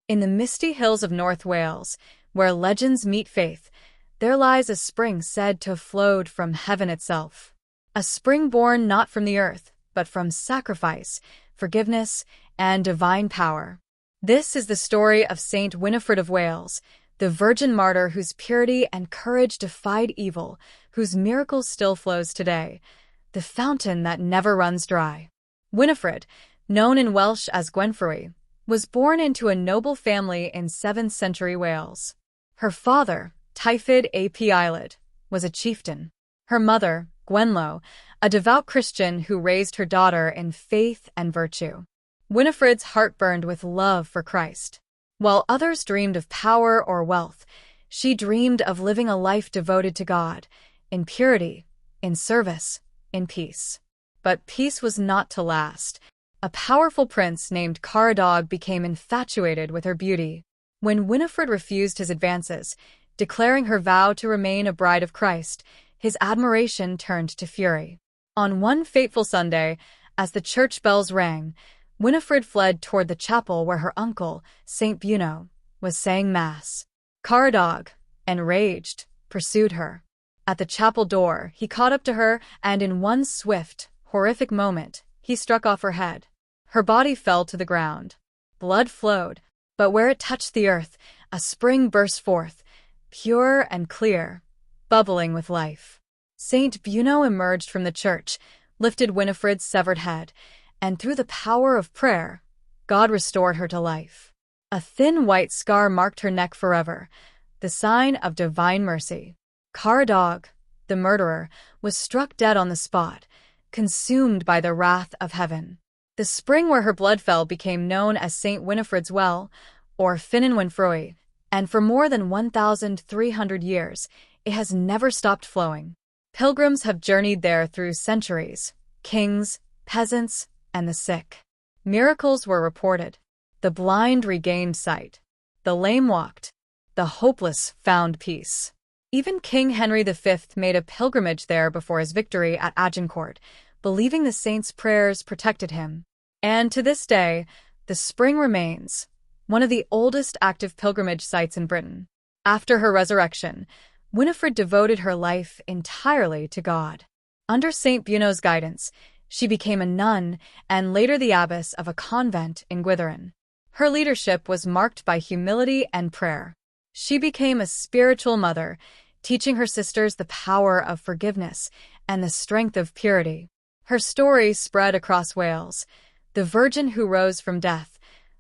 In the misty hills of North Wales, where legends meet faith, there lies a spring said to have flowed from heaven itself. A spring born not from the earth, but from sacrifice, forgiveness, and divine power. This is the story of Saint Winifred of Wales, the virgin martyr whose purity and courage defied evil, whose miracle still flows today, the fountain that never runs dry. Winifred, known in Welsh as Gwenfrwy, was born into a noble family in 7th century Wales. Her father, Typhid ap Islad, was a chieftain. Her mother, Gwenlo, a devout Christian who raised her daughter in faith and virtue. Winifred's heart burned with love for Christ. While others dreamed of power or wealth, she dreamed of living a life devoted to God, in purity, in service, in peace. But peace was not to last. A powerful prince named Caradog became infatuated with her beauty. When Winifred refused his advances, declaring her vow to remain a bride of Christ, his admiration turned to fury. On one fateful Sunday, as the church bells rang, Winifred fled toward the chapel where her uncle, Saint Buno, was saying Mass. Caradog, enraged, pursued her. At the chapel door, he caught up to her, and in one swift, horrific moment, he struck off her head. Her body fell to the ground. Blood flowed, but where it touched the earth, a spring burst forth, pure and clear, bubbling with life. Saint Buno emerged from the church, lifted Winifred's severed head, and through the power of prayer, God restored her to life. A thin white scar marked her neck forever, the sign of divine mercy. Caradog, the murderer, was struck dead on the spot, consumed by the wrath of heaven. The spring where her blood fell became known as Saint Winifred's Well, or Ffynnon Winfrwy, and for more than 1,300 years, it has never stopped flowing. Pilgrims have journeyed there through centuries, kings, peasants, and the sick. Miracles were reported. The blind regained sight. The lame walked. The hopeless found peace. Even King Henry V made a pilgrimage there before his victory at Agincourt, believing the saint's prayers protected him. And to this day, the spring remains one of the oldest active pilgrimage sites in Britain. After her resurrection, Winifred devoted her life entirely to God. Under Saint Buno's guidance, she became a nun and later the abbess of a convent in Gwytherin. Her leadership was marked by humility and prayer. She became a spiritual mother, teaching her sisters the power of forgiveness and the strength of purity. Her story spread across Wales, the virgin who rose from death,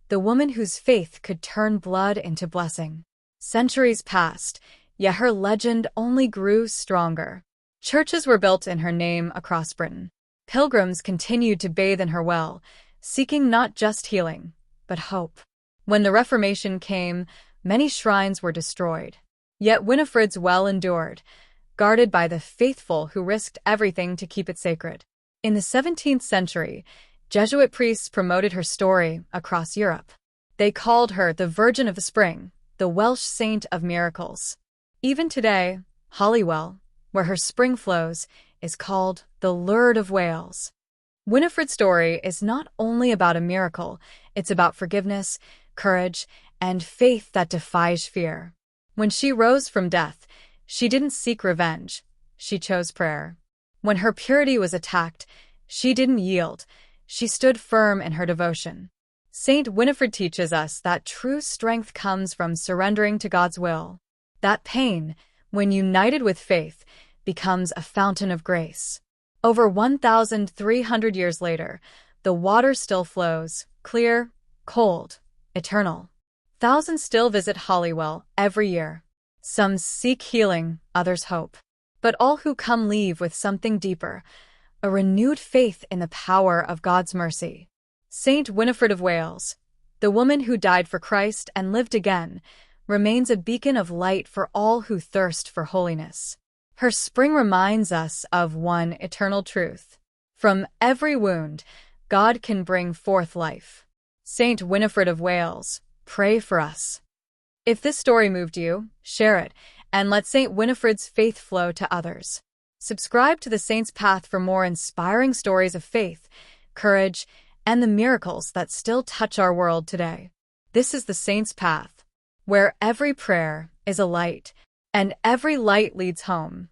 the woman whose faith could turn blood into blessing. Centuries passed, yet her legend only grew stronger. Churches were built in her name across Britain. Pilgrims continued to bathe in her well, seeking not just healing, but hope. When the Reformation came, many shrines were destroyed. Yet Winifred's well endured, guarded by the faithful who risked everything to keep it sacred. In the 17th century, Jesuit priests promoted her story across Europe. They called her the Virgin of the Spring, the Welsh Saint of Miracles. Even today, Holywell, where her spring flows, is called the Lourdes of Wales. Winifred's story is not only about a miracle, it's about forgiveness, courage, and faith that defies fear. When she rose from death, she didn't seek revenge, she chose prayer. When her purity was attacked, she didn't yield, she stood firm in her devotion. Saint Winifred teaches us that true strength comes from surrendering to God's will. That pain, when united with faith, becomes a fountain of grace. Over 1,300 years later, the water still flows, clear, cold, eternal. Thousands still visit Holywell every year. Some seek healing, others hope. But all who come leave with something deeper, a renewed faith in the power of God's mercy. Saint Winifred of Wales, the woman who died for Christ and lived again, remains a beacon of light for all who thirst for holiness. Her spring reminds us of one eternal truth. From every wound, God can bring forth life. Saint Winifred of Wales, pray for us. If this story moved you, share it, and let Saint Winifred's faith flow to others. Subscribe to the Saint's Path for more inspiring stories of faith, courage, and the miracles that still touch our world today. This is the saint's path, where every prayer is a light, and every light leads home.